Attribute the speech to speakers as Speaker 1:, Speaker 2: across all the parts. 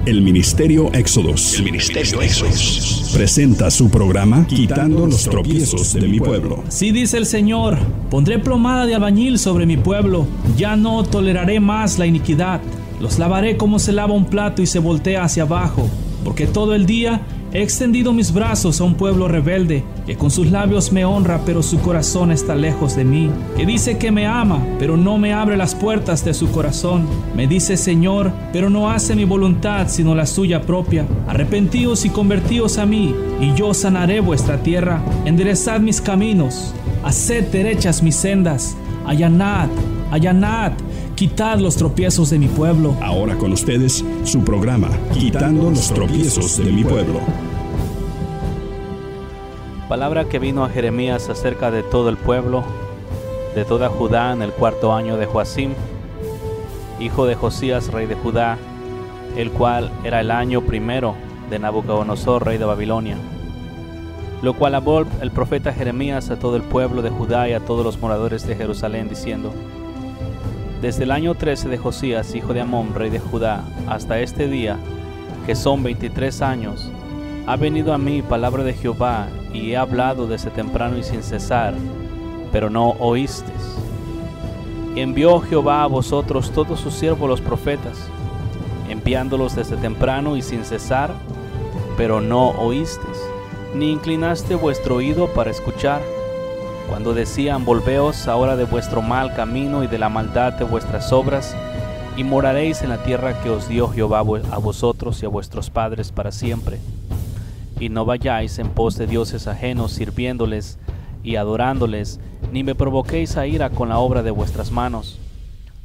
Speaker 1: El Ministerio Éxodos. Presenta su programa Quitando los tropiezos de mi pueblo.
Speaker 2: Así dice el Señor: pondré plomada de albañil sobre mi pueblo. Ya no toleraré más la iniquidad. Los lavaré como se lava un plato y se voltea hacia abajo. Porque todo el día he extendido mis brazos a un pueblo rebelde, que con sus labios me honra, pero su corazón está lejos de mí. Que dice que me ama, pero no me abre las puertas de su corazón. Me dice Señor, pero no hace mi voluntad, sino la suya propia. Arrepentíos y convertíos a mí, y yo sanaré vuestra tierra. Enderezad mis caminos, haced derechas mis sendas. Allanad, allanad, quitad los tropiezos de mi pueblo.
Speaker 1: Ahora con ustedes, su programa Quitando los tropiezos de mi pueblo.
Speaker 3: Palabra que vino a Jeremías acerca de todo el pueblo, de toda Judá, en el 4º año de Joacim, hijo de Josías, rey de Judá, el cual era el año primero de Nabucodonosor, rey de Babilonia. Lo cual habló el profeta Jeremías a todo el pueblo de Judá y a todos los moradores de Jerusalén, diciendo: desde el año 13 de Josías, hijo de Amón, rey de Judá, hasta este día, que son 23 años, ha venido a mí palabra de Jehová, y he hablado desde temprano y sin cesar, pero no oísteis. Y envió Jehová a vosotros todos sus siervos los profetas, enviándolos desde temprano y sin cesar, pero no oísteis, ni inclinaste vuestro oído para escuchar, cuando decían: volveos ahora de vuestro mal camino y de la maldad de vuestras obras, y moraréis en la tierra que os dio Jehová a vosotros y a vuestros padres para siempre. Y no vayáis en pos de dioses ajenos, sirviéndoles y adorándoles, ni me provoquéis a ira con la obra de vuestras manos.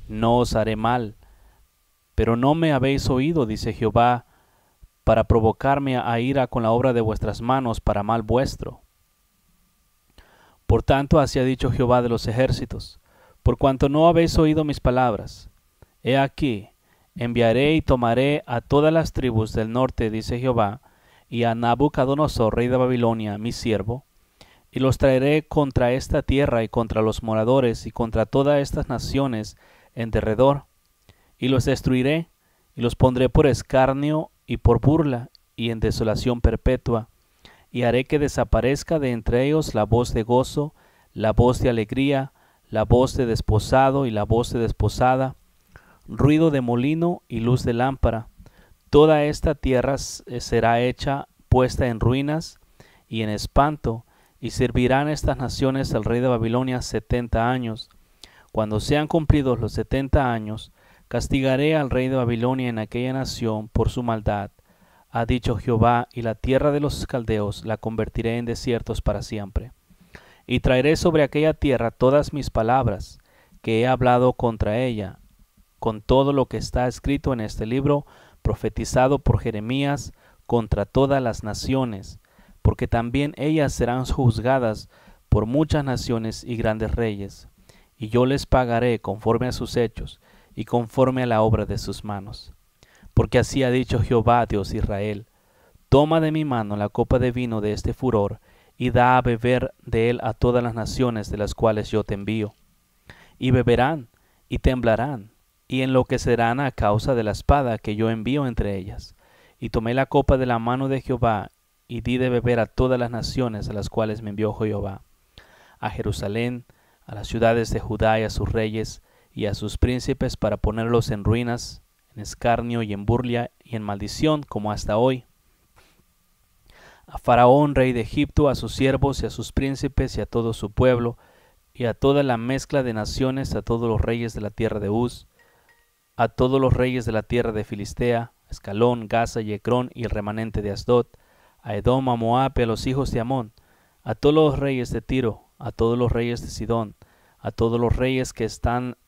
Speaker 3: No os haré mal, pero no me habéis oído, dice Jehová, para provocarme a ira con la obra de vuestras manos para mal vuestro. Por tanto, así ha dicho Jehová de los ejércitos: por cuanto no habéis oído mis palabras, he aquí, enviaré y tomaré a todas las tribus del norte, dice Jehová, y a Nabucodonosor, rey de Babilonia, mi siervo, y los traeré contra esta tierra y contra los moradores y contra todas estas naciones en derredor, y los destruiré, y los pondré por escarnio y por burla y en desolación perpetua, y haré que desaparezca de entre ellos la voz de gozo, la voz de alegría, la voz de desposado y la voz de desposada, ruido de molino y luz de lámpara. Toda esta tierra será hecha, puesta en ruinas y en espanto, y servirán estas naciones al rey de Babilonia 70 años. Cuando sean cumplidos los 70 años, castigaré al rey de Babilonia en aquella nación por su maldad, ha dicho Jehová, y la tierra de los caldeos la convertiré en desiertos para siempre. Y traeré sobre aquella tierra todas mis palabras que he hablado contra ella, con todo lo que está escrito en este libro, profetizado por Jeremías, contra todas las naciones, porque también ellas serán juzgadas por muchas naciones y grandes reyes, y yo les pagaré conforme a sus hechos y conforme a la obra de sus manos. Porque así ha dicho Jehová, Dios de Israel: toma de mi mano la copa de vino de este furor, y da a beber de él a todas las naciones de las cuales yo te envío. Y beberán, y temblarán, y enloquecerán a causa de la espada que yo envío entre ellas. Y tomé la copa de la mano de Jehová, y di de beber a todas las naciones a las cuales me envió Jehová, a Jerusalén, a las ciudades de Judá y a sus reyes, y a sus príncipes, para ponerlos en ruinas, en escarnio y en burla y en maldición, como hasta hoy. A Faraón, rey de Egipto, a sus siervos y a sus príncipes y a todo su pueblo, y a toda la mezcla de naciones, a todos los reyes de la tierra de Uz, a todos los reyes de la tierra de Filistea, a Escalón, Gaza y Ecrón y el remanente de Asdod, a Edom, a Moab y a los hijos de Amón, a todos los reyes de Tiro, a todos los reyes de Sidón, a todos los reyes que están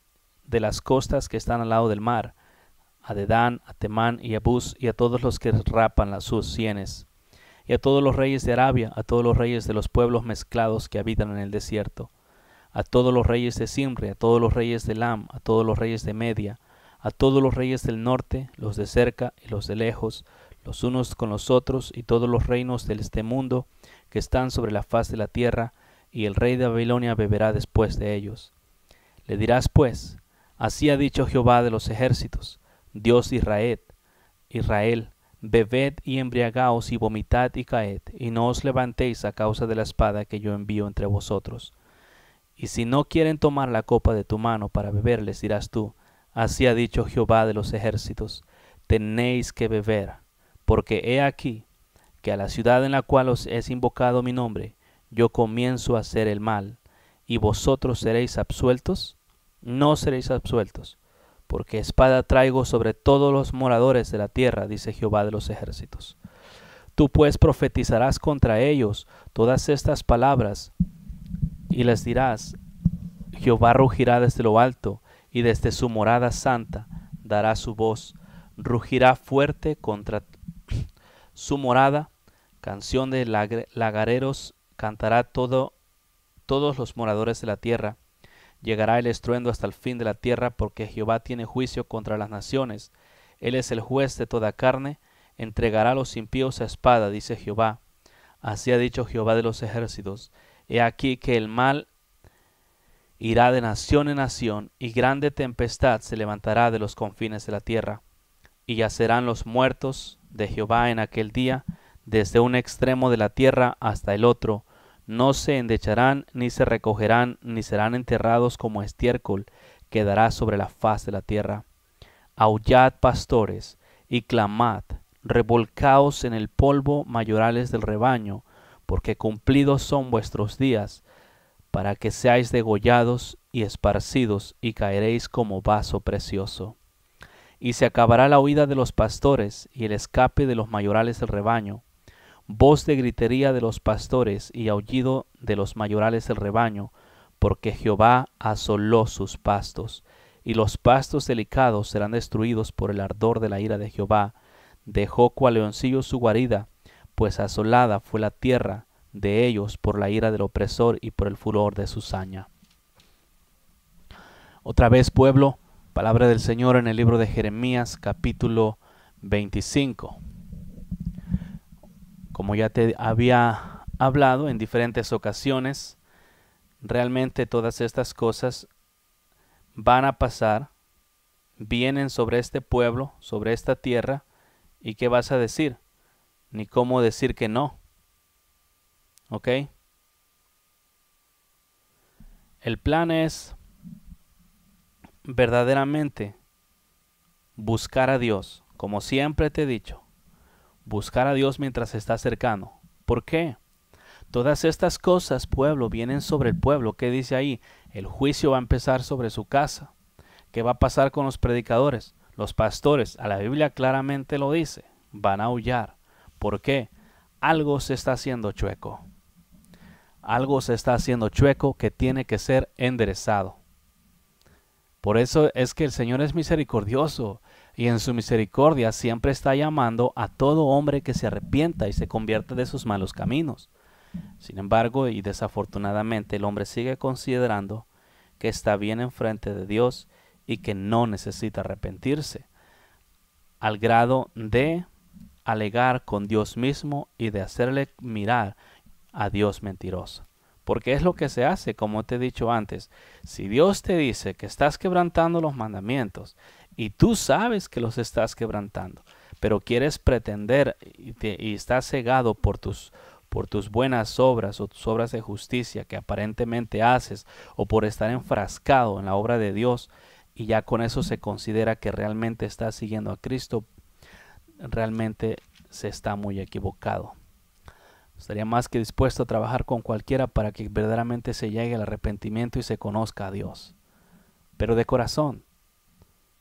Speaker 3: de las costas que están al lado del mar, a Dedán, a Temán y a Bus, y a todos los que rapan sus sienes, y a todos los reyes de Arabia, a todos los reyes de los pueblos mezclados que habitan en el desierto, a todos los reyes de Simri, a todos los reyes de Elam, a todos los reyes de Media, a todos los reyes del norte, los de cerca y los de lejos, los unos con los otros, y todos los reinos de este mundo que están sobre la faz de la tierra, y el rey de Babilonia beberá después de ellos. Le dirás pues: así ha dicho Jehová de los ejércitos, Dios de Israel, Israel, bebed y embriagaos y vomitad y caed, y no os levantéis a causa de la espada que yo envío entre vosotros. Y si no quieren tomar la copa de tu mano para beber, les dirás tú, así ha dicho Jehová de los ejércitos, tenéis que beber, porque he aquí que a la ciudad en la cual os es invocado mi nombre, yo comienzo a hacer el mal, y vosotros seréis absueltos. No seréis absueltos, porque espada traigo sobre todos los moradores de la tierra, dice Jehová de los ejércitos. Tú pues profetizarás contra ellos todas estas palabras, y les dirás, Jehová rugirá desde lo alto, y desde su morada santa dará su voz, rugirá fuerte contra su morada, canción de lagareros cantará todos los moradores de la tierra. Llegará el estruendo hasta el fin de la tierra, porque Jehová tiene juicio contra las naciones. Él es el juez de toda carne, entregará a los impíos a espada, dice Jehová. Así ha dicho Jehová de los ejércitos. He aquí que el mal irá de nación en nación, y grande tempestad se levantará de los confines de la tierra. Y yacerán los muertos de Jehová en aquel día, desde un extremo de la tierra hasta el otro. No se endecharán, ni se recogerán, ni serán enterrados como estiércol, quedará sobre la faz de la tierra. Aullad, pastores, y clamad, revolcaos en el polvo, mayorales del rebaño, porque cumplidos son vuestros días, para que seáis degollados y esparcidos, y caeréis como vaso precioso. Y se acabará la huida de los pastores, y el escape de los mayorales del rebaño. Voz de gritería de los pastores y aullido de los mayorales del rebaño, porque Jehová asoló sus pastos, y los pastos delicados serán destruidos por el ardor de la ira de Jehová. Dejó cual leoncillo su guarida, pues asolada fue la tierra de ellos por la ira del opresor y por el furor de su saña. Otra vez, pueblo, palabra del Señor en el libro de Jeremías, capítulo 25. Como ya te había hablado en diferentes ocasiones, realmente todas estas cosas van a pasar, vienen sobre este pueblo, sobre esta tierra, ¿y qué vas a decir? Ni cómo decir que no. ¿Ok? El plan es verdaderamente buscar a Dios, como siempre te he dicho. Buscar a Dios mientras está cercano. ¿Por qué? Todas estas cosas, pueblo, vienen sobre el pueblo. ¿Qué dice ahí? El juicio va a empezar sobre su casa. ¿Qué va a pasar con los predicadores? Los pastores, a la Biblia claramente lo dice, van a aullar. ¿Por qué? Algo se está haciendo chueco. Algo se está haciendo chueco que tiene que ser enderezado. Por eso es que el Señor es misericordioso, y en su misericordia siempre está llamando a todo hombre que se arrepienta y se convierta de sus malos caminos. Sin embargo, y desafortunadamente, el hombre sigue considerando que está bien enfrente de Dios y que no necesita arrepentirse, al grado de alegar con Dios mismo y de hacerle mirar a Dios mentiroso. Porque es lo que se hace, como te he dicho antes. Si Dios te dice que estás quebrantando los mandamientos y tú sabes que los estás quebrantando, pero quieres pretender y estás cegado por tus buenas obras o tus obras de justicia que aparentemente haces, o por estar enfrascado en la obra de Dios, y ya con eso se considera que realmente estás siguiendo a Cristo, realmente se está muy equivocado. Estaría más que dispuesto a trabajar con cualquiera para que verdaderamente se llegue al arrepentimiento y se conozca a Dios, pero de corazón.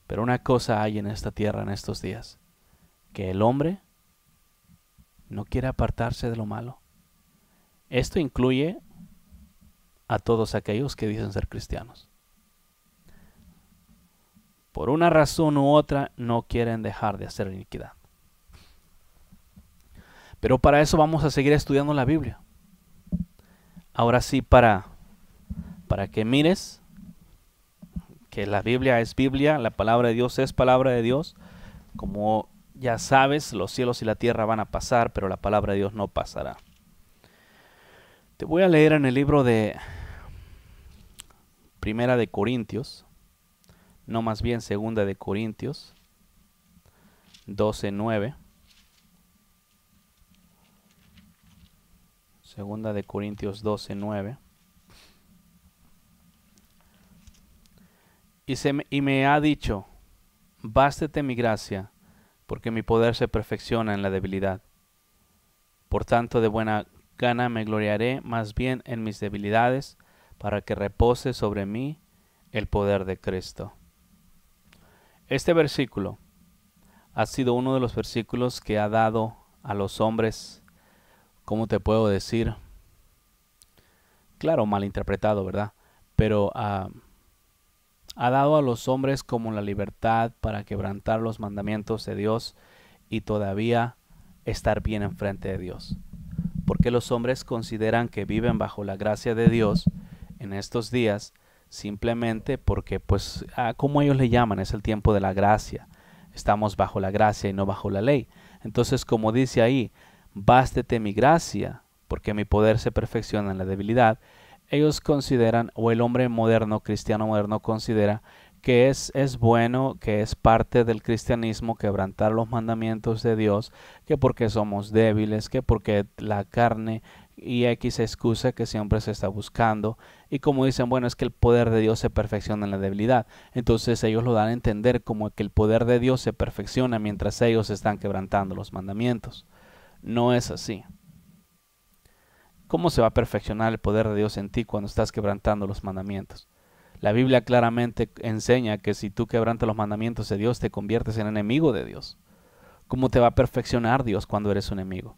Speaker 3: Pero una cosa hay en esta tierra en estos días, que el hombre no quiere apartarse de lo malo. Esto incluye a todos aquellos que dicen ser cristianos. Por una razón u otra no quieren dejar de hacer iniquidad. Pero para eso vamos a seguir estudiando la Biblia. Ahora sí, para que mires que la Biblia es Biblia, la palabra de Dios es palabra de Dios. Como ya sabes, los cielos y la tierra van a pasar, pero la palabra de Dios no pasará. Te voy a leer en el libro de Primera de Corintios, no más bien Segunda de Corintios, 12:9. Segunda de Corintios 12:9. Y me ha dicho, bástate mi gracia, porque mi poder se perfecciona en la debilidad. Por tanto, de buena gana me gloriaré más bien en mis debilidades, para que repose sobre mí el poder de Cristo. Este versículo ha sido uno de los versículos que ha dado a los hombres, ¿cómo te puedo decir? Claro, malinterpretado, ¿verdad? Pero ha dado a los hombres como la libertad para quebrantar los mandamientos de Dios y todavía estar bien enfrente de Dios. Porque los hombres consideran que viven bajo la gracia de Dios en estos días simplemente porque, pues, como ellos le llaman, es el tiempo de la gracia. Estamos bajo la gracia y no bajo la ley. Entonces, como dice ahí, bástete mi gracia, porque mi poder se perfecciona en la debilidad. Ellos consideran, o el hombre moderno, cristiano moderno, considera que es bueno, que es parte del cristianismo quebrantar los mandamientos de Dios, que porque somos débiles, que porque la carne y X excusa que siempre se está buscando. Y como dicen, bueno, es que el poder de Dios se perfecciona en la debilidad. Entonces ellos lo dan a entender como que el poder de Dios se perfecciona mientras ellos están quebrantando los mandamientos. No es así. ¿Cómo se va a perfeccionar el poder de Dios en ti cuando estás quebrantando los mandamientos? La Biblia claramente enseña que si tú quebrantas los mandamientos de Dios, te conviertes en enemigo de Dios. ¿Cómo te va a perfeccionar Dios cuando eres un enemigo?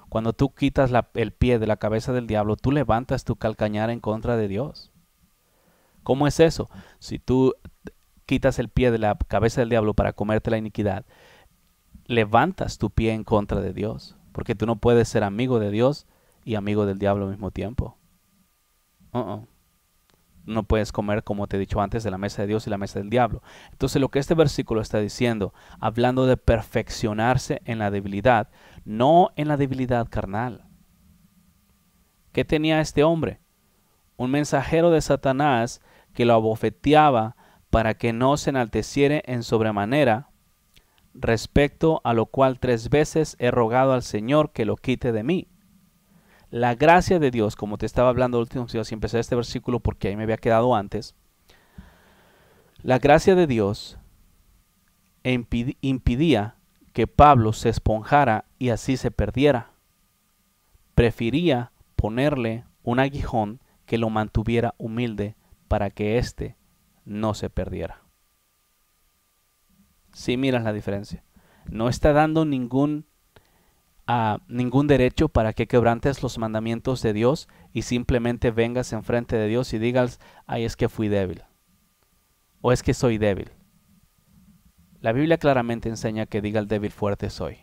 Speaker 3: Cuando tú quitas el pie de la cabeza del diablo, tú levantas tu calcañar en contra de Dios. ¿Cómo es eso? Si tú quitas el pie de la cabeza del diablo para comerte la iniquidad, levantas tu pie en contra de Dios, porque tú no puedes ser amigo de Dios y amigo del diablo al mismo tiempo. No puedes comer, como te he dicho antes, de la mesa de Dios y la mesa del diablo. Entonces lo que este versículo está diciendo, hablando de perfeccionarse en la debilidad, no en la debilidad carnal. ¿Qué tenía este hombre? Un mensajero de Satanás que lo abofeteaba para que no se enalteciere en sobremanera, respecto a lo cual 3 veces he rogado al Señor que lo quite de mí. La gracia de Dios, como te estaba hablando últimos días, y empecé este versículo porque ahí me había quedado antes. La gracia de Dios impidía que Pablo se esponjara y así se perdiera. Prefería ponerle un aguijón que lo mantuviera humilde para que éste no se perdiera. Sí, miras la diferencia. No está dando ningún derecho para que quebrantes los mandamientos de Dios y simplemente vengas enfrente de Dios y digas, ay, es que fui débil, o es que soy débil. La Biblia claramente enseña que diga el débil, fuerte soy.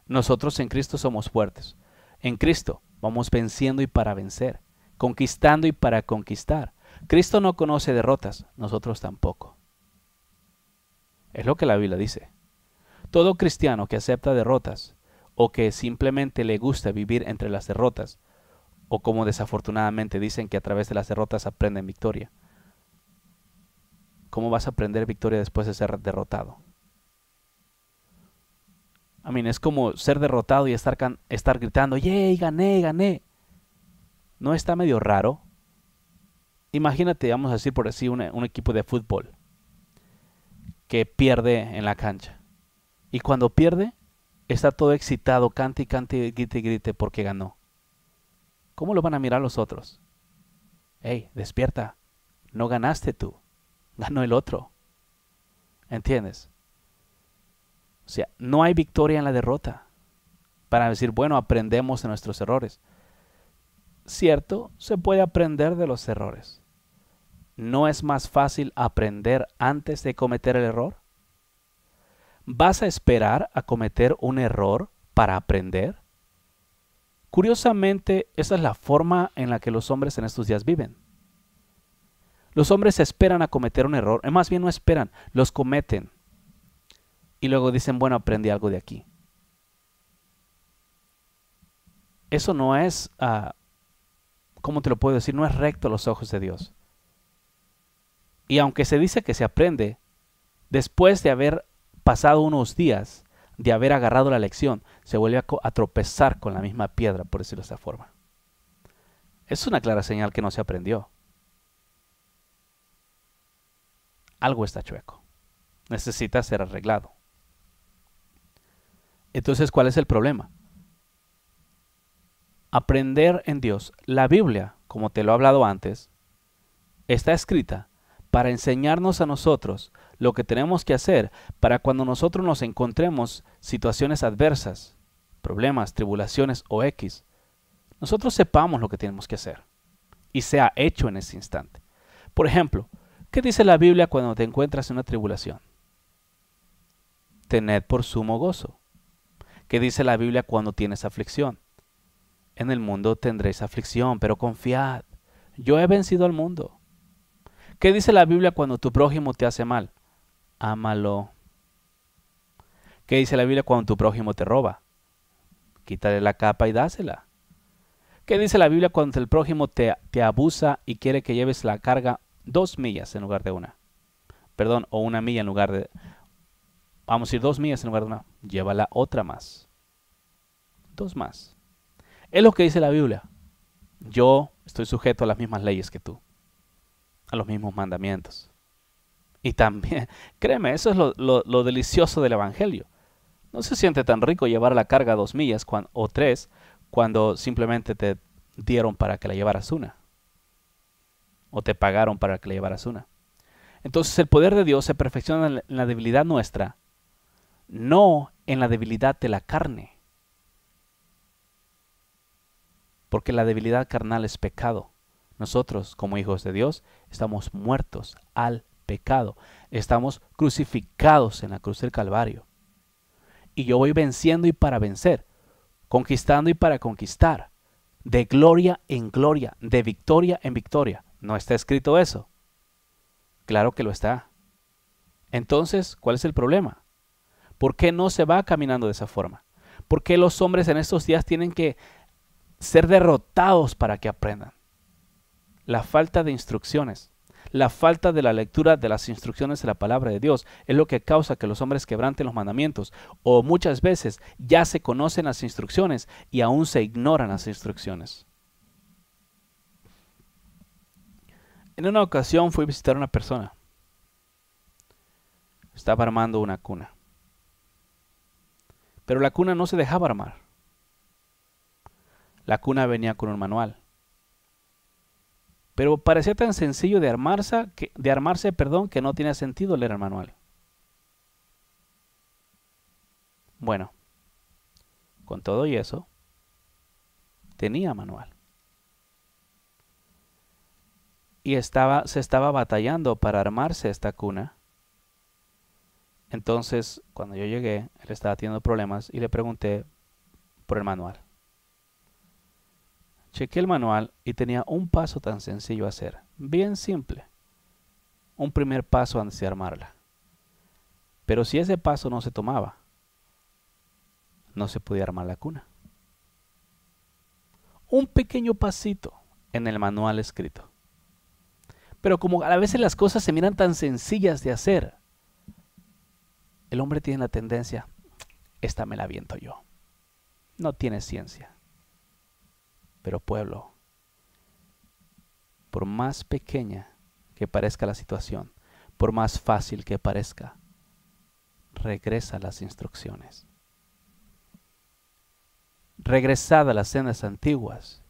Speaker 3: Nosotros en Cristo somos fuertes. En Cristo vamos venciendo y para vencer, conquistando y para conquistar. Cristo no conoce derrotas, nosotros tampoco. Es lo que la Biblia dice. Todo cristiano que acepta derrotas o que simplemente le gusta vivir entre las derrotas, o como desafortunadamente dicen que a través de las derrotas aprenden victoria. ¿Cómo vas a aprender victoria después de ser derrotado? Es como ser derrotado y estar gritando, ¡yay, gané, gané! ¿No está medio raro? Imagínate, vamos a decir por decir, un equipo de fútbol que pierde en la cancha. Y cuando pierde, está todo excitado, cante y cante, grite y grite porque ganó. ¿Cómo lo van a mirar los otros? ¡Hey, despierta! No ganaste tú, ganó el otro. ¿Entiendes? O sea, no hay victoria en la derrota. Para decir, bueno, aprendemos de nuestros errores. Cierto, se puede aprender de los errores. ¿No es más fácil aprender antes de cometer el error? ¿Vas a esperar a cometer un error para aprender? Curiosamente, esa es la forma en la que los hombres en estos días viven. Los hombres esperan a cometer un error, más bien no esperan, los cometen. Y luego dicen, bueno, aprendí algo de aquí. Eso no es, ¿cómo te lo puedo decir? No es recto a los ojos de Dios. Y aunque se dice que se aprende, después de haber pasado unos días de haber agarrado la lección, se vuelve a tropezar con la misma piedra, por decirlo de esa forma. Es una clara señal que no se aprendió. Algo está chueco. Necesita ser arreglado. Entonces, ¿cuál es el problema? Aprender en Dios. La Biblia, como te lo he hablado antes, está escrita para enseñarnos a nosotros lo que tenemos que hacer para cuando nosotros nos encontremos situaciones adversas, problemas, tribulaciones o X, nosotros sepamos lo que tenemos que hacer y sea hecho en ese instante. Por ejemplo, ¿qué dice la Biblia cuando te encuentras en una tribulación? Tened por sumo gozo. ¿Qué dice la Biblia cuando tienes aflicción? En el mundo tendréis aflicción, pero confiad, yo he vencido al mundo. ¿Qué dice la Biblia cuando tu prójimo te hace mal? Ámalo. ¿Qué dice la Biblia cuando tu prójimo te roba? Quítale la capa y dásela. ¿Qué dice la Biblia cuando el prójimo te abusa y quiere que lleves la carga 2 millas en lugar de una? Perdón, o 1 milla en lugar de... Vamos a decir 2 millas en lugar de una. Llévala otra más. 2 más. Es lo que dice la Biblia. Yo estoy sujeto a las mismas leyes que tú. A los mismos mandamientos. Y también, créeme, eso es lo delicioso del Evangelio. No se siente tan rico llevar la carga 2 millas o 3 cuando simplemente te dieron para que la llevaras una. O te pagaron para que la llevaras una. Entonces el poder de Dios se perfecciona en la debilidad nuestra, no en la debilidad de la carne. Porque la debilidad carnal es pecado. Nosotros, como hijos de Dios, estamos muertos al pecado. Estamos crucificados en la cruz del Calvario. Y yo voy venciendo y para vencer, conquistando y para conquistar, de gloria en gloria, de victoria en victoria. ¿No está escrito eso? Claro que lo está. Entonces, ¿cuál es el problema? ¿Por qué no se va caminando de esa forma? ¿Por qué los hombres en estos días tienen que ser derrotados para que aprendan? La falta de instrucciones, la falta de la lectura de las instrucciones de la palabra de Dios es lo que causa que los hombres quebranten los mandamientos, o muchas veces ya se conocen las instrucciones y aún se ignoran las instrucciones. En una ocasión fui a visitar a una persona. Estaba armando una cuna. Pero la cuna no se dejaba armar. La cuna venía con un manual. Pero parecía tan sencillo de armarse, que no tenía sentido leer el manual. Bueno, con todo y eso, tenía manual. Y se estaba batallando para armarse esta cuna. Entonces, cuando yo llegué, él estaba teniendo problemas y le pregunté por el manual. Chequé el manual y tenía un paso tan sencillo a hacer, bien simple. Un primer paso antes de armarla. Pero si ese paso no se tomaba, no se podía armar la cuna. Un pequeño pasito en el manual escrito. Pero como a veces las cosas se miran tan sencillas de hacer, el hombre tiene la tendencia, esta me la aviento yo. No tiene ciencia. Pero pueblo, por más pequeña que parezca la situación, por más fácil que parezca, regresa a las instrucciones. Regresad a las sendas antiguas,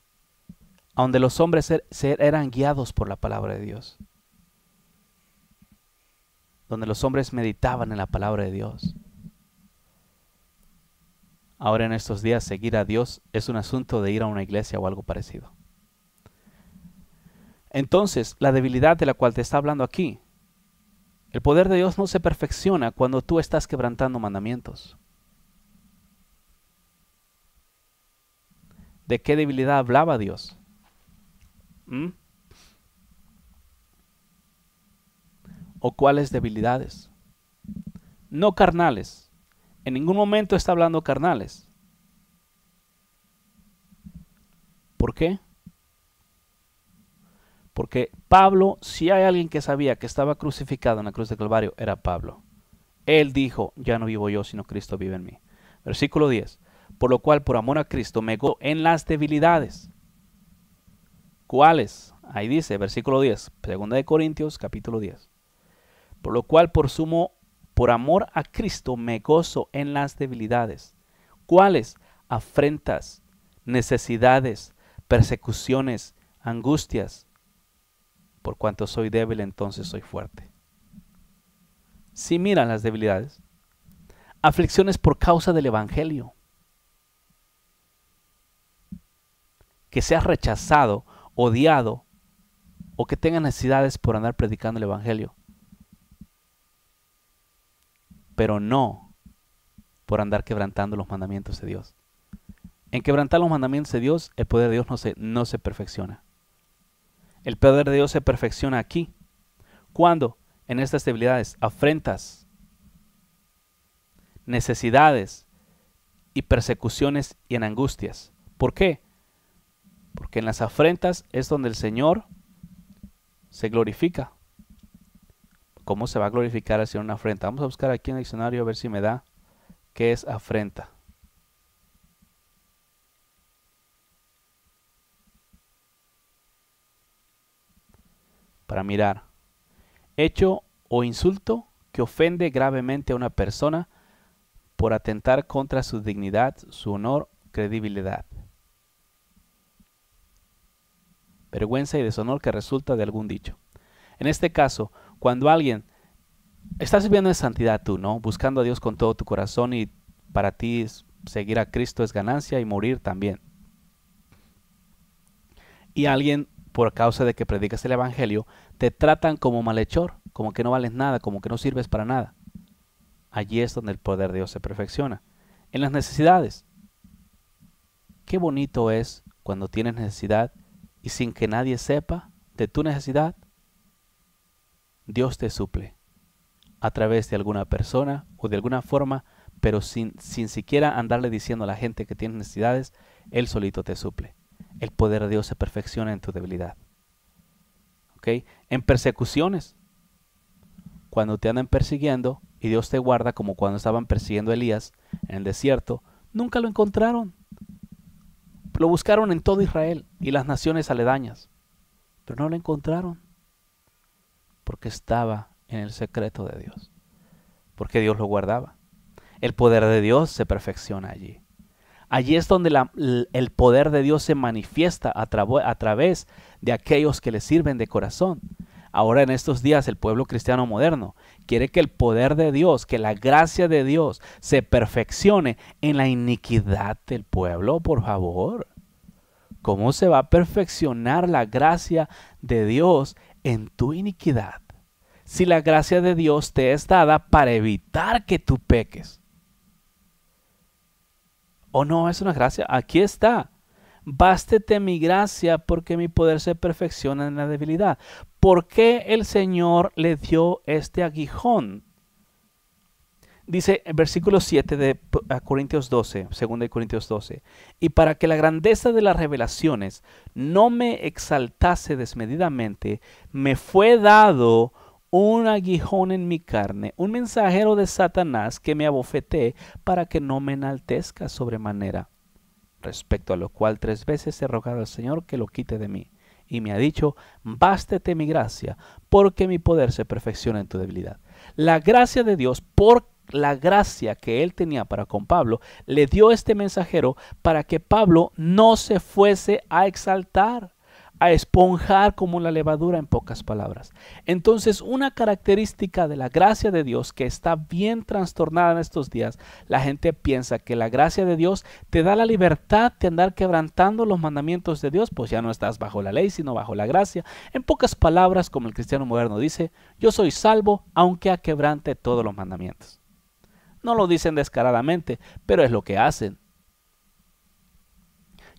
Speaker 3: a donde los hombres eran guiados por la palabra de Dios, donde los hombres meditaban en la palabra de Dios. Ahora en estos días seguir a Dios es un asunto de ir a una iglesia o algo parecido. Entonces, la debilidad de la cual te está hablando aquí, el poder de Dios no se perfecciona cuando tú estás quebrantando mandamientos. ¿De qué debilidad hablaba Dios? ¿O cuáles debilidades? No carnales. En ningún momento está hablando carnales. ¿Por qué? Porque Pablo, si hay alguien que sabía que estaba crucificado en la cruz de Calvario, era Pablo. Él dijo, ya no vivo yo, sino Cristo vive en mí. Versículo 10. Por lo cual, por amor a Cristo, me gozo en las debilidades. ¿Cuáles? Ahí dice, versículo 10, 2 Corintios, capítulo 10. Por lo cual, por amor a Cristo, me gozo en las debilidades. ¿Cuáles? Afrentas, necesidades, persecuciones, angustias. Por cuanto soy débil, entonces soy fuerte. Si miran las debilidades, aflicciones por causa del Evangelio. Que seas rechazado, odiado, o que tengas necesidades por andar predicando el Evangelio. Pero no por andar quebrantando los mandamientos de Dios. En quebrantar los mandamientos de Dios, el poder de Dios no se perfecciona. El poder de Dios se perfecciona aquí. ¿Cuándo? En estas debilidades, afrentas, necesidades y persecuciones y en angustias. ¿Por qué? Porque en las afrentas es donde el Señor se glorifica. ¿Cómo se va a glorificar al Señor en una afrenta? Vamos a buscar aquí en el diccionario a ver si me da qué es afrenta. Para mirar. Hecho o insulto que ofende gravemente a una persona por atentar contra su dignidad, su honor, credibilidad. Vergüenza y deshonor que resulta de algún dicho. En este caso, cuando alguien estás viviendo en santidad tú, ¿no? Buscando a Dios con todo tu corazón y para ti seguir a Cristo es ganancia y morir también. Y alguien, por causa de que predicas el Evangelio, te tratan como malhechor, como que no vales nada, como que no sirves para nada. Allí es donde el poder de Dios se perfecciona. En las necesidades. Qué bonito es cuando tienes necesidad y sin que nadie sepa de tu necesidad, Dios te suple a través de alguna persona o de alguna forma, pero sin siquiera andarle diciendo a la gente que tiene necesidades, Él solito te suple. El poder de Dios se perfecciona en tu debilidad. ¿Ok? En persecuciones, cuando te andan persiguiendo y Dios te guarda, como cuando estaban persiguiendo a Elías en el desierto, nunca lo encontraron. Lo buscaron en todo Israel y las naciones aledañas, pero no lo encontraron porque estaba en el secreto de Dios, porque Dios lo guardaba. El poder de Dios se perfecciona allí. Allí es donde el poder de Dios se manifiesta a través de aquellos que le sirven de corazón. Ahora en estos días el pueblo cristiano moderno quiere que el poder de Dios, que la gracia de Dios se perfeccione en la iniquidad del pueblo, por favor. ¿Cómo se va a perfeccionar la gracia de Dios en tu iniquidad? Si la gracia de Dios te es dada para evitar que tú peques. ¿O no es una gracia? Aquí está. Bástete mi gracia porque mi poder se perfecciona en la debilidad. ¿Por qué el Señor le dio este aguijón? Dice en versículo 7 de Corintios 12, 2 Corintios 12. Y para que la grandeza de las revelaciones no me exaltase desmedidamente, me fue dado un aguijón en mi carne, un mensajero de Satanás que me abofeté para que no me enaltezca sobremanera. Respecto a lo cual 3 veces he rogado al Señor que lo quite de mí. Y me ha dicho, bástete mi gracia, porque mi poder se perfecciona en tu debilidad. La gracia de Dios, por la gracia que Él tenía para con Pablo, le dio este mensajero para que Pablo no se fuese a exaltar, a esponjar como la levadura, en pocas palabras. Entonces, una característica de la gracia de Dios que está bien trastornada en estos días, la gente piensa que la gracia de Dios te da la libertad de andar quebrantando los mandamientos de Dios, pues ya no estás bajo la ley, sino bajo la gracia. En pocas palabras, como el cristiano moderno dice, yo soy salvo aunque quebrante todos los mandamientos. No lo dicen descaradamente, pero es lo que hacen.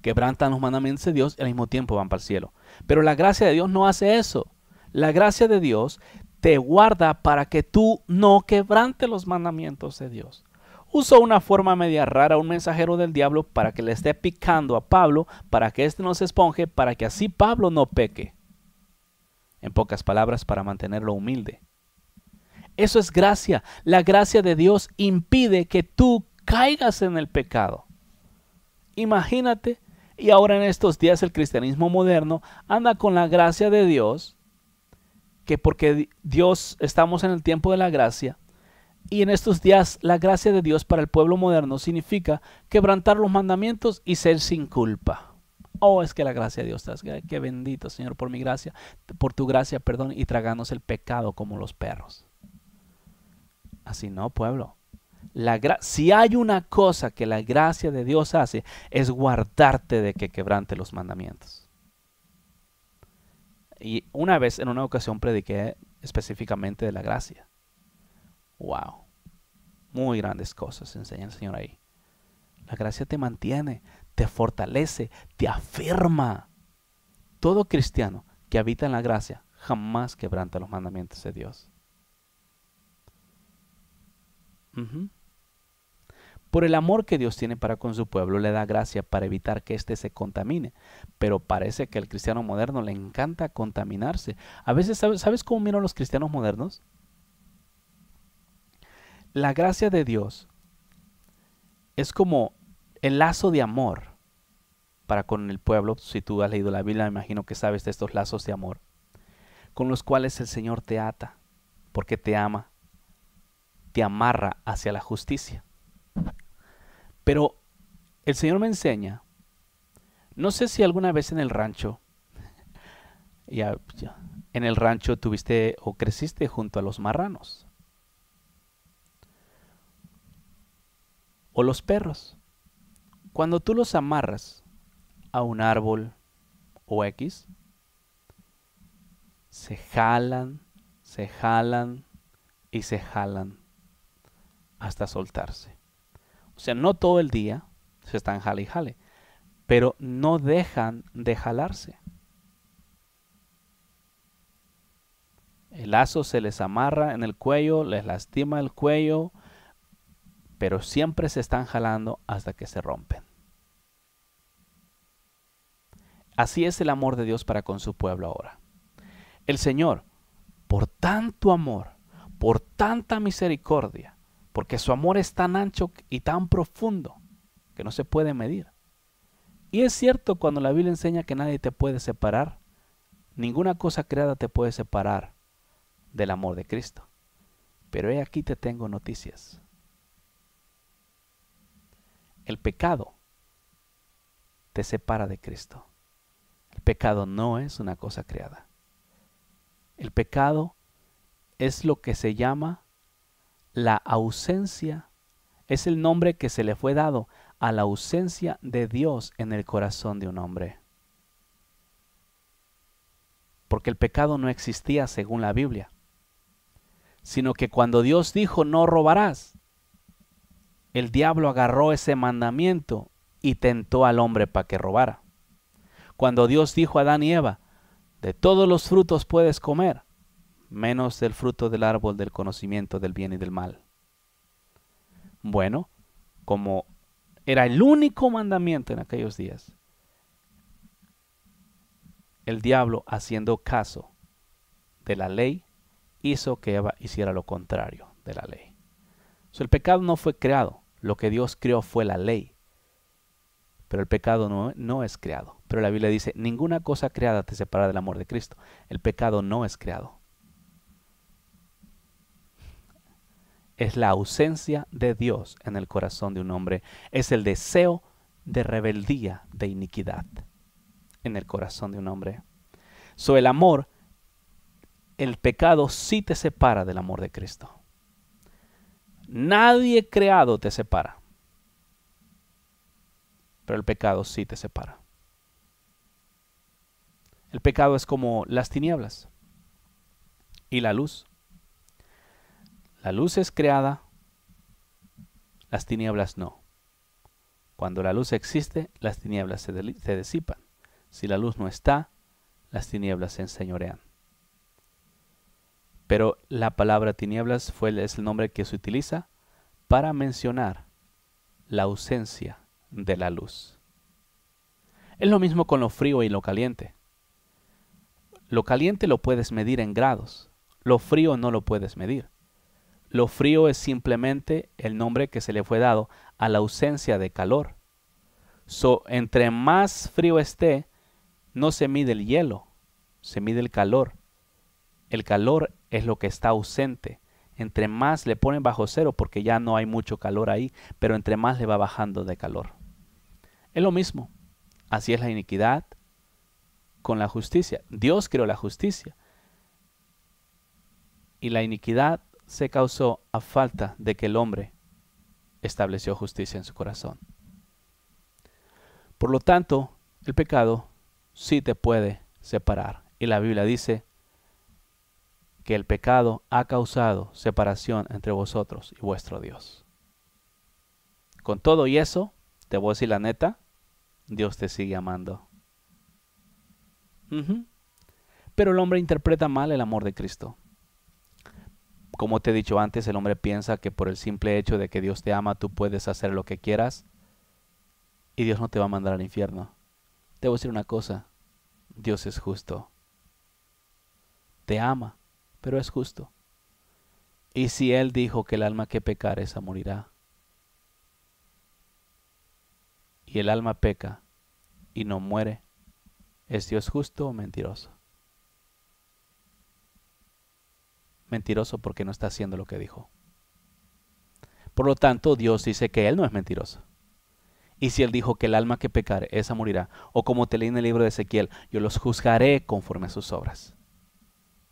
Speaker 3: Quebrantan los mandamientos de Dios y al mismo tiempo van para el cielo. Pero la gracia de Dios no hace eso. La gracia de Dios te guarda para que tú no quebrantes los mandamientos de Dios. Usó una forma media rara, un mensajero del diablo, para que le esté picando a Pablo, para que éste no se esponje, para que así Pablo no peque. En pocas palabras, para mantenerlo humilde. Eso es gracia. La gracia de Dios impide que tú caigas en el pecado. Imagínate, y ahora en estos días el cristianismo moderno anda con la gracia de Dios, que porque Dios, estamos en el tiempo de la gracia, y en estos días la gracia de Dios para el pueblo moderno significa quebrantar los mandamientos y ser sin culpa. Oh, es que la gracia de Dios, qué bendito Señor por mi gracia, por tu gracia, perdón, y tragarnos el pecado como los perros. Así no, pueblo. Si hay una cosa que la gracia de Dios hace, es guardarte de que quebrante los mandamientos. Y una vez, en una ocasión, prediqué específicamente de la gracia. Wow. Muy grandes cosas enseña el Señor ahí. La gracia te mantiene, te fortalece, te afirma. Todo cristiano que habita en la gracia jamás quebranta los mandamientos de Dios. Por el amor que Dios tiene para con su pueblo, le da gracia para evitar que éste se contamine. Pero parece que al cristiano moderno le encanta contaminarse. A veces, ¿sabes cómo miran los cristianos modernos? La gracia de Dios es como el lazo de amor para con el pueblo. Si tú has leído la Biblia, me imagino que sabes de estos lazos de amor, con los cuales el Señor te ata, porque te ama, te amarra hacia la justicia. Pero el Señor me enseña, no sé si alguna vez en el rancho, en el rancho tuviste o creciste junto a los marranos o los perros. Cuando tú los amarras a un árbol o X, se jalan y se jalan hasta soltarse. O sea, no todo el día se están jale y jale, pero no dejan de jalarse. El lazo se les amarra en el cuello, les lastima el cuello, pero siempre se están jalando hasta que se rompen. Así es el amor de Dios para con su pueblo ahora. El Señor, por tanto amor, por tanta misericordia, porque su amor es tan ancho y tan profundo que no se puede medir. Y es cierto cuando la Biblia enseña que nadie te puede separar, ninguna cosa creada te puede separar del amor de Cristo. Pero he aquí te tengo noticias. El pecado te separa de Cristo. El pecado no es una cosa creada. El pecado es lo que se llama la ausencia, es el nombre que se le fue dado a la ausencia de Dios en el corazón de un hombre. Porque el pecado no existía según la Biblia, sino que cuando Dios dijo no robarás, el diablo agarró ese mandamiento y tentó al hombre para que robara. Cuando Dios dijo a Adán y Eva, de todos los frutos puedes comer, menos del fruto del árbol del conocimiento del bien y del mal. Bueno, como era el único mandamiento en aquellos días, el diablo, haciendo caso de la ley, hizo que Eva hiciera lo contrario de la ley. El pecado no fue creado, lo que Dios creó fue la ley. Pero el pecado no es creado. Pero la Biblia dice, ninguna cosa creada te separa del amor de Cristo. El pecado no es creado. Es la ausencia de Dios en el corazón de un hombre. Es el deseo de rebeldía, de iniquidad en el corazón de un hombre. El amor, el pecado sí te separa del amor de Cristo. Nadie creado te separa. Pero el pecado sí te separa. El pecado es como las tinieblas y la luz. La luz es creada, las tinieblas no. Cuando la luz existe, las tinieblas se disipan. Si la luz no está, las tinieblas se enseñorean. Pero la palabra tinieblas es el nombre que se utiliza para mencionar la ausencia de la luz. Es lo mismo con lo frío y lo caliente. Lo caliente lo puedes medir en grados, lo frío no lo puedes medir. Lo frío es simplemente el nombre que se le fue dado a la ausencia de calor. Entre más frío esté, no se mide el hielo, se mide el calor. El calor es lo que está ausente. Entre más le ponen bajo cero, porque ya no hay mucho calor ahí, pero entre más le va bajando de calor. Es lo mismo. Así es la iniquidad con la justicia. Dios creó la justicia. Y la iniquidad se causó a falta de que el hombre estableció justicia en su corazón. Por lo tanto, el pecado sí te puede separar. Y la Biblia dice que el pecado ha causado separación entre vosotros y vuestro Dios. Con todo y eso, te voy a decir la neta, Dios te sigue amando. Pero el hombre interpreta mal el amor de Cristo. Como te he dicho antes, el hombre piensa que por el simple hecho de que Dios te ama, tú puedes hacer lo que quieras y Dios no te va a mandar al infierno. Te voy a decir una cosa, Dios es justo. Te ama, pero es justo. Y si Él dijo que el alma que pecare, esa morirá. Y el alma peca y no muere, ¿es Dios justo o mentiroso? Mentiroso porque no está haciendo lo que dijo. Por lo tanto, Dios dice que Él no es mentiroso. Y si Él dijo que el alma que pecare, esa morirá, o como te leí en el libro de Ezequiel, yo los juzgaré conforme a sus obras,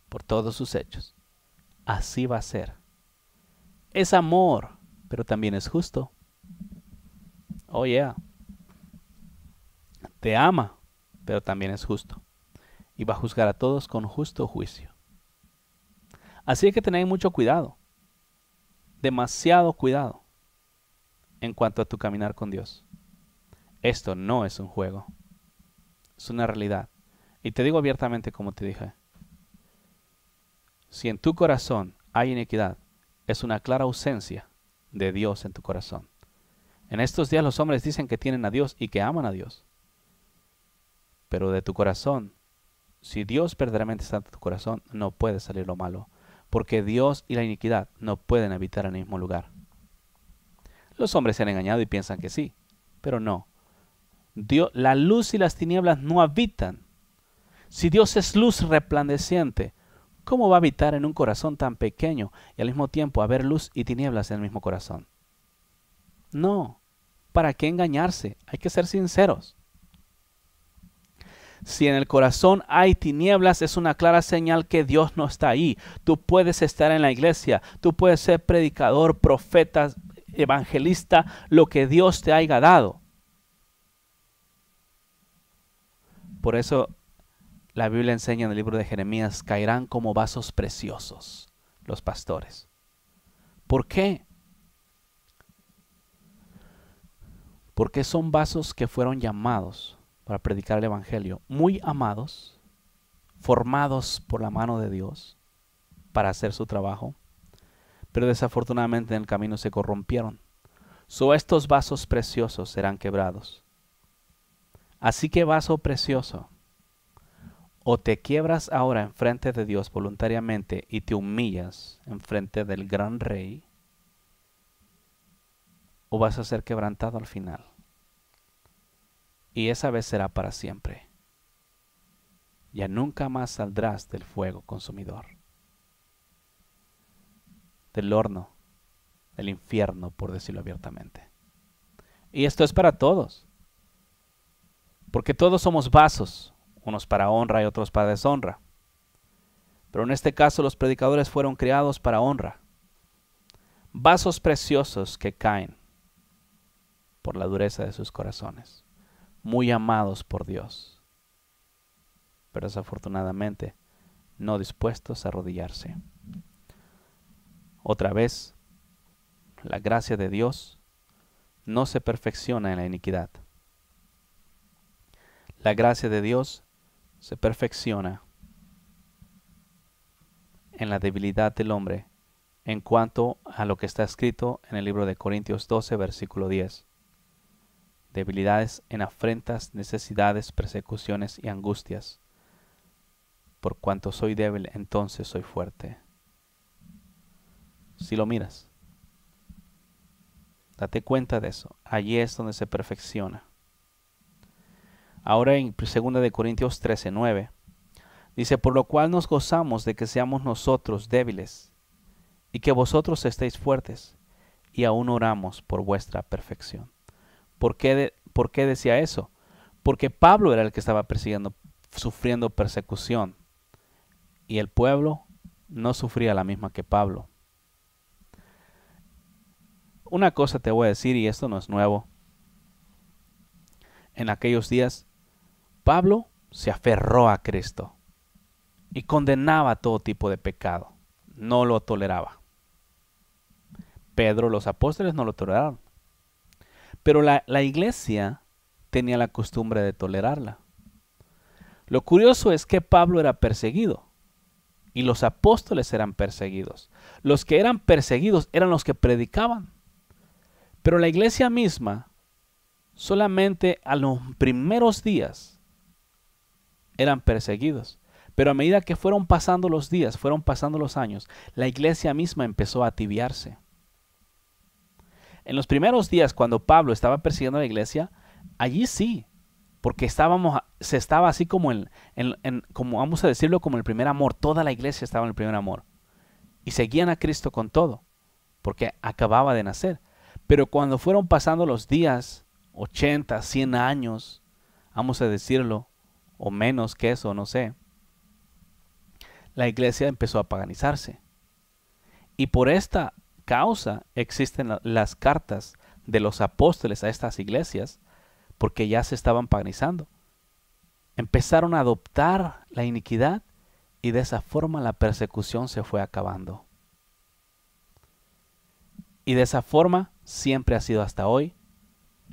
Speaker 3: por todos sus hechos. Así va a ser. Es amor, pero también es justo. Oh yeah. Te ama, pero también es justo. Y va a juzgar a todos con justo juicio. Así hay que tener mucho cuidado. Demasiado cuidado en cuanto a tu caminar con Dios. Esto no es un juego. Es una realidad. Y te digo abiertamente como te dije. Si en tu corazón hay iniquidad, es una clara ausencia de Dios en tu corazón. En estos días los hombres dicen que tienen a Dios y que aman a Dios. Pero de tu corazón, si Dios verdaderamente está en tu corazón, no puede salir lo malo. Porque Dios y la iniquidad no pueden habitar en el mismo lugar. Los hombres se han engañado y piensan que sí, pero no. Dios, la luz y las tinieblas no habitan. Si Dios es luz resplandeciente, ¿cómo va a habitar en un corazón tan pequeño y al mismo tiempo haber luz y tinieblas en el mismo corazón? No. ¿Para qué engañarse? Hay que ser sinceros. Si en el corazón hay tinieblas, es una clara señal que Dios no está ahí. Tú puedes estar en la iglesia, tú puedes ser predicador, profeta, evangelista, lo que Dios te haya dado. Por eso la Biblia enseña en el libro de Jeremías, caerán como vasos preciosos los pastores. ¿Por qué? Porque son vasos que fueron llamados para predicar el evangelio, muy amados, formados por la mano de Dios para hacer su trabajo, pero desafortunadamente en el camino se corrompieron. Estos vasos preciosos serán quebrados. Así que vaso precioso, o te quiebras ahora enfrente de Dios voluntariamente y te humillas enfrente del gran rey, o vas a ser quebrantado al final. Y esa vez será para siempre. Ya nunca más saldrás del fuego consumidor, del horno, del infierno, por decirlo abiertamente. Y esto es para todos. Porque todos somos vasos, unos para honra y otros para deshonra. Pero en este caso los predicadores fueron creados para honra. Vasos preciosos que caen por la dureza de sus corazones. Muy amados por Dios, pero desafortunadamente no dispuestos a arrodillarse. Otra vez, la gracia de Dios no se perfecciona en la iniquidad. La gracia de Dios se perfecciona en la debilidad del hombre en cuanto a lo que está escrito en el libro de Corintios 12, versículo 10. Debilidades en afrentas, necesidades, persecuciones y angustias. Por cuanto soy débil, entonces soy fuerte. si lo miras. Date cuenta de eso. Allí es donde se perfecciona. Ahora en 2 de Corintios 13:9 dice, por lo cual nos gozamos de que seamos nosotros débiles y que vosotros estéis fuertes, y aún oramos por vuestra perfección. ¿Por qué decía eso? Porque Pablo era el que estaba sufriendo persecución, y el pueblo no sufría la misma que Pablo. Una cosa te voy a decir, y esto no es nuevo. En aquellos días, Pablo se aferró a Cristo y condenaba todo tipo de pecado. No lo toleraba. Pedro, los apóstoles no lo toleraron. Pero la iglesia tenía la costumbre de tolerarla. Lo curioso es que Pablo era perseguido y los apóstoles eran perseguidos. Los que eran perseguidos eran los que predicaban. Pero la iglesia misma, solamente a los primeros días, eran perseguidos. Pero a medida que fueron pasando los días, fueron pasando los años, la iglesia misma empezó a tibiarse. En los primeros días, cuando Pablo estaba persiguiendo a la iglesia, allí sí, porque se estaba así como como vamos a decirlo, como el primer amor. Toda la iglesia estaba en el primer amor. Y seguían a Cristo con todo, porque acababa de nacer. Pero cuando fueron pasando los días, 80, 100 años, vamos a decirlo, o menos que eso, no sé, la iglesia empezó a paganizarse. Y por esta causa existen las cartas de los apóstoles a estas iglesias, porque ya se estaban paganizando. Empezaron a adoptar la iniquidad y de esa forma la persecución se fue acabando. Y de esa forma siempre ha sido hasta hoy.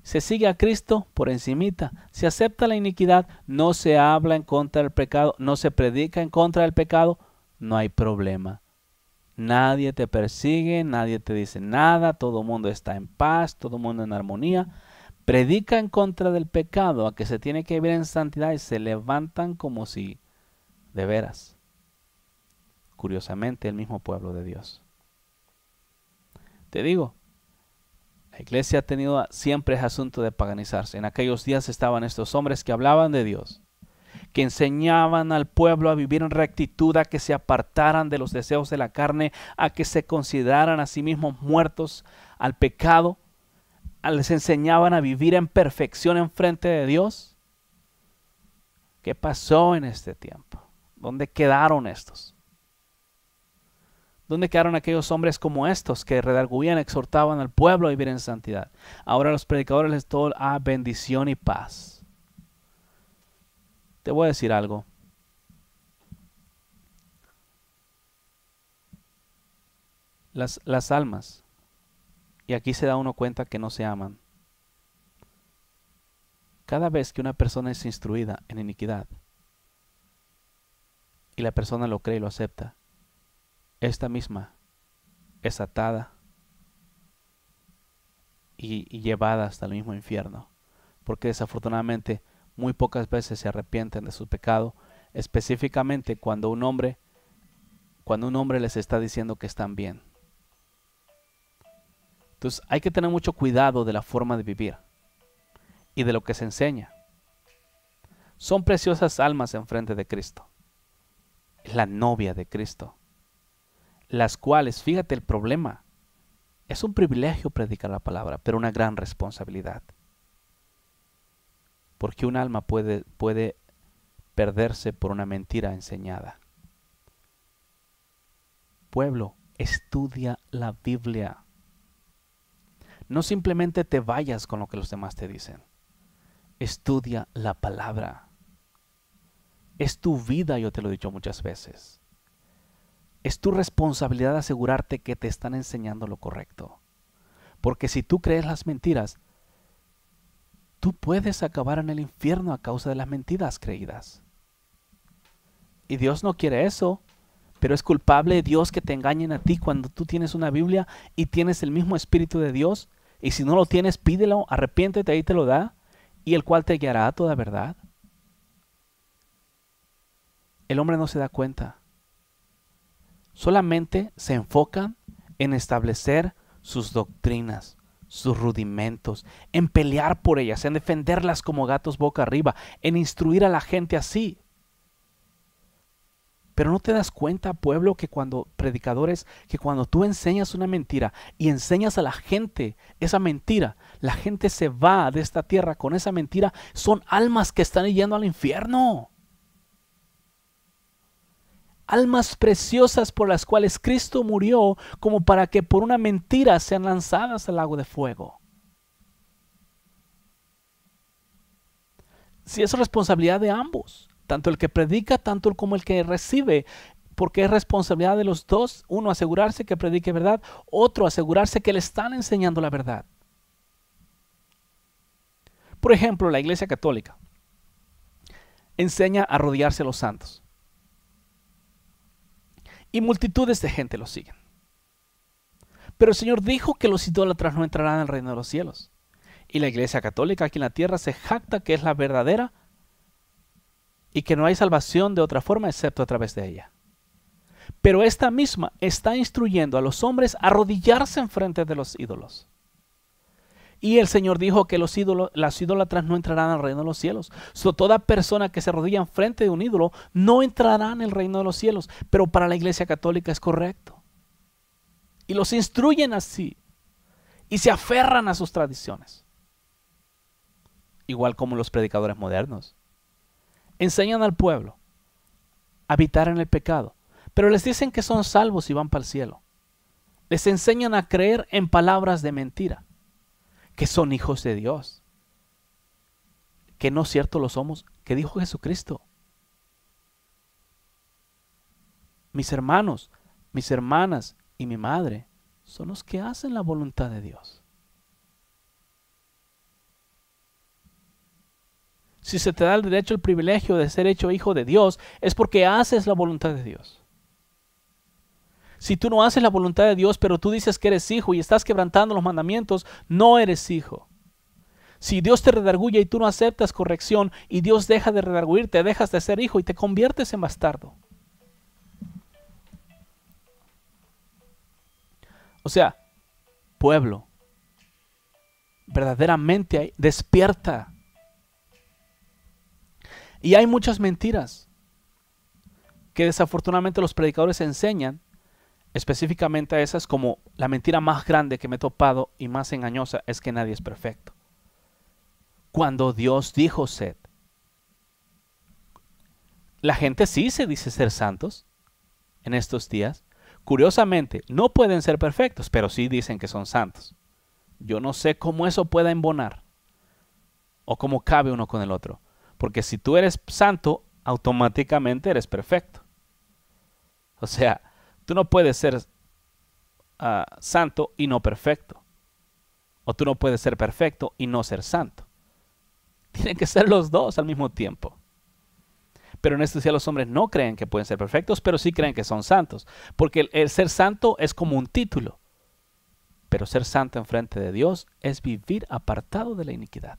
Speaker 3: Se sigue a Cristo por encimita. Se acepta la iniquidad, no se habla en contra del pecado, no se predica en contra del pecado, no hay problema. Nadie te persigue, nadie te dice nada, todo el mundo está en paz, todo el mundo en armonía. Predica en contra del pecado, a que se tiene que vivir en santidad, y se levantan como si de veras. Curiosamente, el mismo pueblo de Dios. Te digo, la iglesia ha tenido siempre ese asunto de paganizarse. En aquellos días estaban estos hombres que hablaban de Dios, que enseñaban al pueblo a vivir en rectitud, a que se apartaran de los deseos de la carne, a que se consideraran a sí mismos muertos al pecado. Les enseñaban a vivir en perfección en frente de Dios. ¿Qué pasó en este tiempo? ¿Dónde quedaron estos? ¿Dónde quedaron aquellos hombres como estos que redarguían, exhortaban al pueblo a vivir en santidad? Ahora los predicadores les todo bendición y paz. Te voy a decir algo. Las almas, y aquí se da uno cuenta que no se aman. Cada vez que una persona es instruida en iniquidad y la persona lo cree y lo acepta, esta misma es atada y llevada hasta el mismo infierno, porque desafortunadamente muy pocas veces se arrepienten de su pecado, específicamente cuando un hombre les está diciendo que están bien. Entonces hay que tener mucho cuidado de la forma de vivir y de lo que se enseña. Son preciosas almas en frente de Cristo, es la novia de Cristo, las cuales, fíjate el problema, es un privilegio predicar la palabra, pero una gran responsabilidad. Porque un alma puede perderse por una mentira enseñada. Pueblo, estudia la Biblia. No simplemente te vayas con lo que los demás te dicen. Estudia la palabra. Es tu vida, yo te lo he dicho muchas veces. Es tu responsabilidad asegurarte que te están enseñando lo correcto. Porque si tú crees las mentiras, tú puedes acabar en el infierno a causa de las mentiras creídas. Y Dios no quiere eso, pero es culpable de Dios que te engañen a ti cuando tú tienes una Biblia y tienes el mismo Espíritu de Dios. Y si no lo tienes, pídelo, arrepiéntete y te lo da, y el cual te guiará a toda verdad. El hombre no se da cuenta. Solamente se enfocan en establecer sus doctrinas, sus rudimentos, en pelear por ellas, en defenderlas como gatos boca arriba, en instruir a la gente así. Pero no te das cuenta, pueblo, que cuando predicadores, que cuando tú enseñas una mentira y enseñas a la gente esa mentira, la gente se va de esta tierra con esa mentira, son almas que están yendo al infierno. Almas preciosas por las cuales Cristo murió, como para que por una mentira sean lanzadas al lago de fuego. Si es responsabilidad de ambos, tanto el que predica, tanto como el que recibe, porque es responsabilidad de los dos, uno asegurarse que predique verdad, otro asegurarse que le están enseñando la verdad. Por ejemplo, la Iglesia Católica enseña a arrodillarse a los santos. Y multitudes de gente lo siguen. Pero el Señor dijo que los idólatras no entrarán en el reino de los cielos. Y la Iglesia Católica aquí en la tierra se jacta que es la verdadera y que no hay salvación de otra forma excepto a través de ella. Pero esta misma está instruyendo a los hombres a arrodillarse en frente de los ídolos. Y el Señor dijo que las idólatras no entrarán al reino de los cielos. Toda persona que se arrodilla en frente de un ídolo no entrará en el reino de los cielos. Pero para la Iglesia Católica es correcto. Y los instruyen así. Y se aferran a sus tradiciones. Igual como los predicadores modernos. Enseñan al pueblo a habitar en el pecado. Pero les dicen que son salvos y van para el cielo. Les enseñan a creer en palabras de mentira. Que son hijos de Dios, que no cierto lo somos, que dijo Jesucristo. Mis hermanos, mis hermanas y mi madre son los que hacen la voluntad de Dios. Si se te da el derecho, el privilegio de ser hecho hijo de Dios, es porque haces la voluntad de Dios. Si tú no haces la voluntad de Dios, pero tú dices que eres hijo y estás quebrantando los mandamientos, no eres hijo. Si Dios te redarguye y tú no aceptas corrección y Dios deja de redarguirte, dejas de ser hijo y te conviertes en bastardo. O sea, pueblo, verdaderamente despierta. Y hay muchas mentiras que desafortunadamente los predicadores enseñan. Específicamente a esas, como la mentira más grande que me he topado y más engañosa es que nadie es perfecto. Cuando Dios dijo sed, la gente sí se dice ser santos en estos días. Curiosamente, no pueden ser perfectos, pero sí dicen que son santos. Yo no sé cómo eso pueda embonar o cómo cabe uno con el otro. Porque si tú eres santo, automáticamente eres perfecto. O sea, tú no puedes ser santo y no perfecto. O tú no puedes ser perfecto y no ser santo. Tienen que ser los dos al mismo tiempo. Pero en estos días los hombres no creen que pueden ser perfectos, pero sí creen que son santos. Porque el ser santo es como un título. Pero ser santo en frente de Dios es vivir apartado de la iniquidad.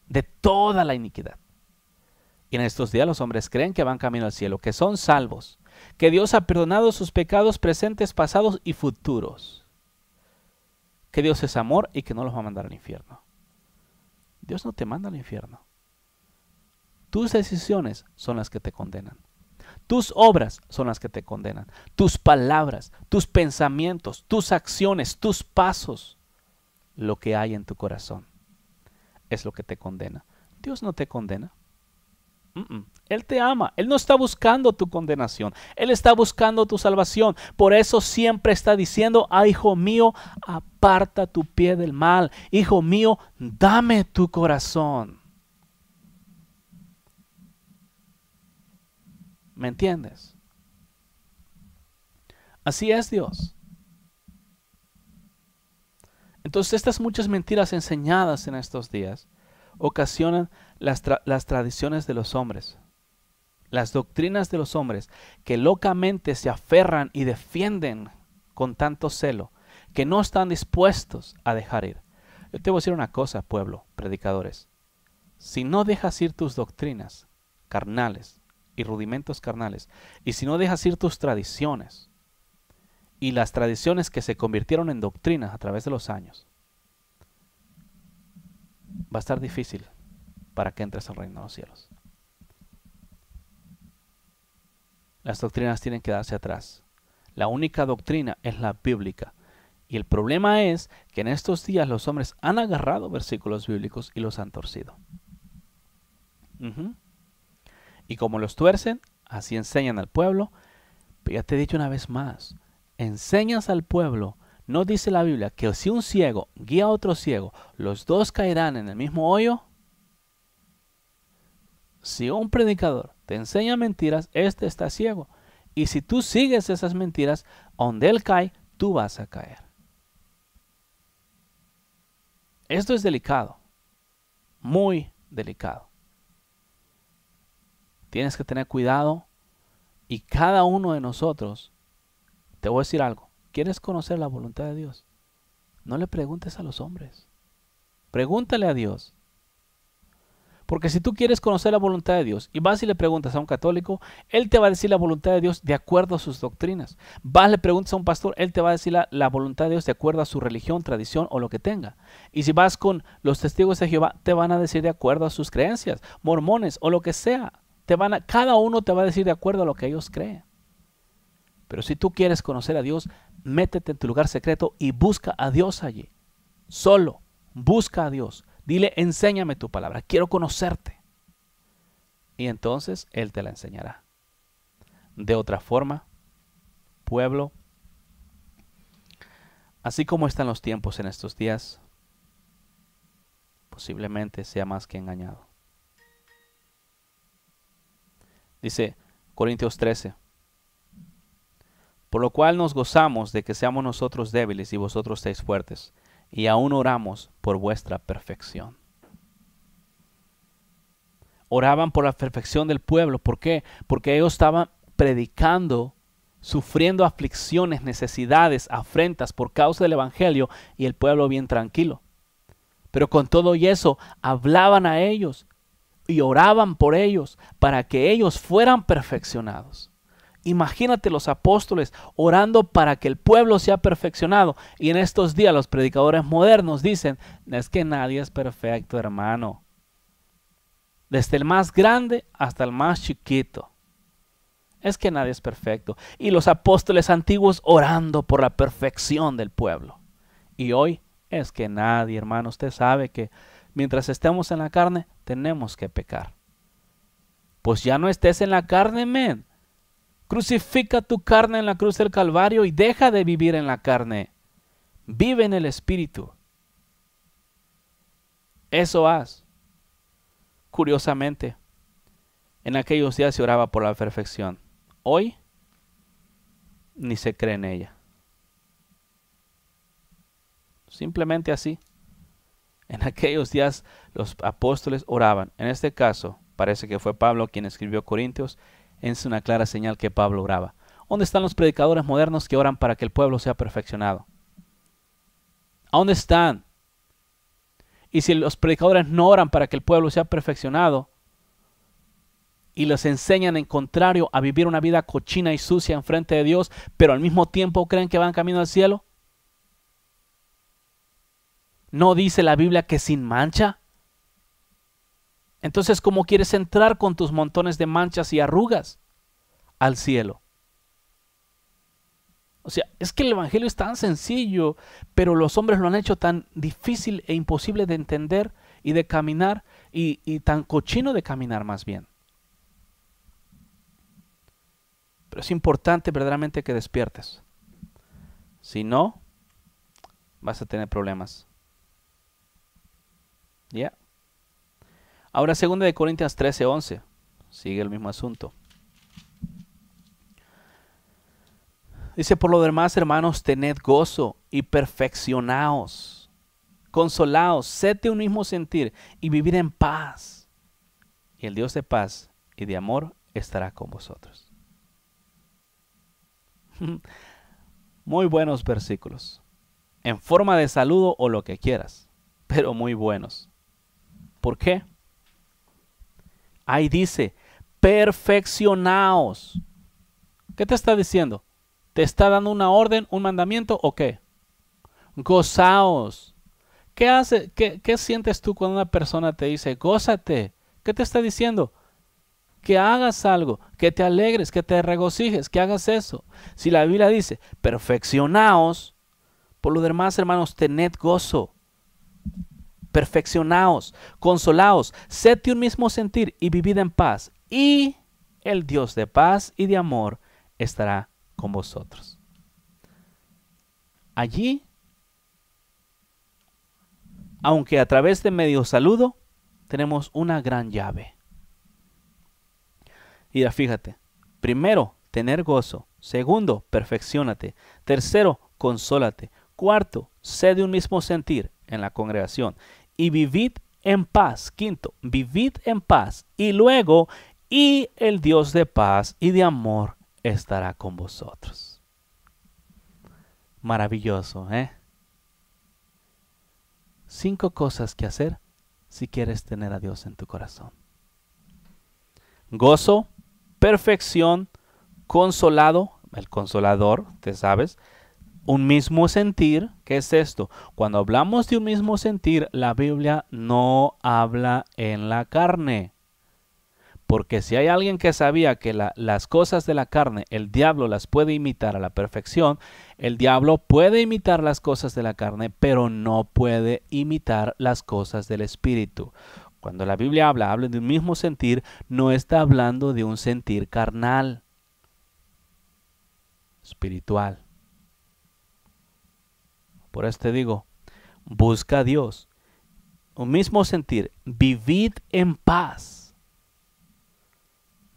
Speaker 3: De toda la iniquidad. Y en estos días los hombres creen que van camino al cielo, que son salvos. Que Dios ha perdonado sus pecados presentes, pasados y futuros. Que Dios es amor y que no los va a mandar al infierno. Dios no te manda al infierno. Tus decisiones son las que te condenan. Tus obras son las que te condenan. Tus palabras, tus pensamientos, tus acciones, tus pasos. Lo que hay en tu corazón es lo que te condena. Dios no te condena. Él te ama. Él no está buscando tu condenación. Él está buscando tu salvación. Por eso siempre está diciendo: hijo mío, aparta tu pie del mal. Hijo mío, dame tu corazón. ¿Me entiendes? Así es Dios. Entonces estas muchas mentiras enseñadas en estos días ocasionan las tradiciones de los hombres, las doctrinas de los hombres, que locamente se aferran y defienden con tanto celo, que no están dispuestos a dejar ir. Yo te voy a decir una cosa, pueblo, predicadores. Si no dejas ir tus doctrinas carnales y rudimentos carnales, y si no dejas ir tus tradiciones, y las tradiciones que se convirtieron en doctrinas a través de los años, va a estar difícil para que entres al reino de los cielos. Las doctrinas tienen que darse atrás. La única doctrina es la bíblica. Y el problema es que en estos días los hombres han agarrado versículos bíblicos y los han torcido. Y como los tuercen, así enseñan al pueblo. Pero ya te he dicho una vez más, enseñas al pueblo, no dice la Biblia que si un ciego guía a otro ciego, los dos caerán en el mismo hoyo. Si un predicador te enseña mentiras, este está ciego. Y si tú sigues esas mentiras, donde él cae, tú vas a caer. Esto es delicado, muy delicado. Tienes que tener cuidado y cada uno de nosotros, te voy a decir algo, ¿quieres conocer la voluntad de Dios? No le preguntes a los hombres, pregúntale a Dios. Porque si tú quieres conocer la voluntad de Dios y vas y le preguntas a un católico, él te va a decir la voluntad de Dios de acuerdo a sus doctrinas. Vas y le preguntas a un pastor, él te va a decir la voluntad de Dios de acuerdo a su religión, tradición o lo que tenga. Y si vas con los testigos de Jehová, te van a decir de acuerdo a sus creencias, mormones o lo que sea. Cada uno te va a decir de acuerdo a lo que ellos creen. Pero si tú quieres conocer a Dios, métete en tu lugar secreto y busca a Dios allí. Solo, busca a Dios. Dile, enséñame tu palabra, quiero conocerte. Y entonces Él te la enseñará. De otra forma, pueblo, así como están los tiempos en estos días, posiblemente sea más que engañado. Dice Corintios 13, por lo cual nos gozamos de que seamos nosotros débiles y vosotros estéis fuertes, y aún oramos por vuestra perfección. Oraban por la perfección del pueblo. ¿Por qué? Porque ellos estaban predicando, sufriendo aflicciones, necesidades, afrentas por causa del evangelio, y el pueblo bien tranquilo. Pero con todo y eso, hablaban a ellos y oraban por ellos para que ellos fueran perfeccionados. Imagínate los apóstoles orando para que el pueblo sea perfeccionado. Y en estos días los predicadores modernos dicen, es que nadie es perfecto, hermano. Desde el más grande hasta el más chiquito. Es que nadie es perfecto. Y los apóstoles antiguos orando por la perfección del pueblo. Y hoy es que nadie, hermano, usted sabe que mientras estemos en la carne, tenemos que pecar. Pues ya no estés en la carne, men. Crucifica tu carne en la cruz del Calvario y deja de vivir en la carne. Vive en el Espíritu. Eso haz. Curiosamente, en aquellos días se oraba por la perfección. Hoy, ni se cree en ella. Simplemente así. En aquellos días los apóstoles oraban. En este caso, parece que fue Pablo quien escribió Corintios. Es una clara señal que Pablo oraba. ¿Dónde están los predicadores modernos que oran para que el pueblo sea perfeccionado? ¿A dónde están? Y si los predicadores no oran para que el pueblo sea perfeccionado y les enseñan en contrario a vivir una vida cochina y sucia en frente de Dios, pero al mismo tiempo creen que van camino al cielo, ¿no dice la Biblia que sin mancha? Entonces, ¿cómo quieres entrar con tus montones de manchas y arrugas al cielo? O sea, es que el evangelio es tan sencillo, pero los hombres lo han hecho tan difícil e imposible de entender y de caminar, y tan cochino de caminar más bien. Pero es importante verdaderamente que despiertes. Si no, vas a tener problemas. ¿Ya? Ahora 2 Corintios 13:11. Sigue el mismo asunto. Dice, por lo demás, hermanos, tened gozo y perfeccionaos. Consolaos, sed de un mismo sentir y vivid en paz. Y el Dios de paz y de amor estará con vosotros. Muy buenos versículos. En forma de saludo o lo que quieras, pero muy buenos. ¿Por qué? Ahí dice, perfeccionaos. ¿Qué te está diciendo? ¿Te está dando una orden, un mandamiento o qué? Gozaos. ¿Qué hace? ¿Qué sientes tú cuando una persona te dice, gózate? ¿Qué te está diciendo? Que hagas algo, que te alegres, que te regocijes, que hagas eso. Si la Biblia dice, perfeccionaos, por lo demás, hermanos, tened gozo. Perfeccionaos, consolaos, sed de un mismo sentir y vivid en paz. Y el Dios de paz y de amor estará con vosotros. Allí, aunque a través de medio saludo, tenemos una gran llave. Y fíjate, primero, tener gozo. Segundo, perfecciónate. Tercero, consólate. Cuarto, sé de un mismo sentir en la congregación. Y vivid en paz. Quinto, vivid en paz. Y luego, y el Dios de paz y de amor estará con vosotros. Maravilloso, ¿eh? 5 cosas que hacer si quieres tener a Dios en tu corazón. Gozo, perfección, consolado, el consolador, te sabes, un mismo sentir. ¿Qué es esto? Cuando hablamos de un mismo sentir, la Biblia no habla en la carne. Porque si hay alguien que sabía que las cosas de la carne, el diablo las puede imitar a la perfección, el diablo puede imitar las cosas de la carne, pero no puede imitar las cosas del Espíritu. Cuando la Biblia habla de un mismo sentir, no está hablando de un sentir carnal, espiritual. Por eso te digo, busca a Dios. Un mismo sentir, vivid en paz.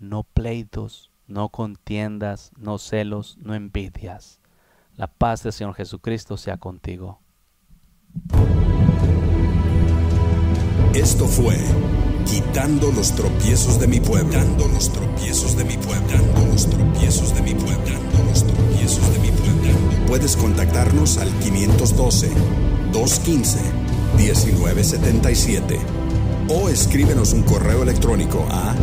Speaker 3: No pleitos, no contiendas, no celos, no envidias. La paz del Señor Jesucristo sea contigo.
Speaker 1: Esto fue Quitando los tropiezos de mi pueblo. Quitando los tropiezos de mi pueblo. Quitando los tropiezos de mi pueblo. Quitando los tropiezos de mi pueblo. Puedes contactarnos al 512-215-1977 o escríbenos un correo electrónico a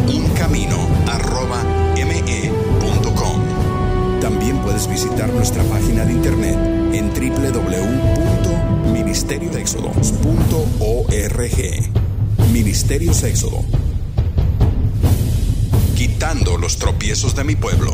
Speaker 1: incamino@me.com. También puedes visitar nuestra página de internet en www.ministerioexodos.org. Ministerios Éxodo. Quitando los tropiezos de mi pueblo.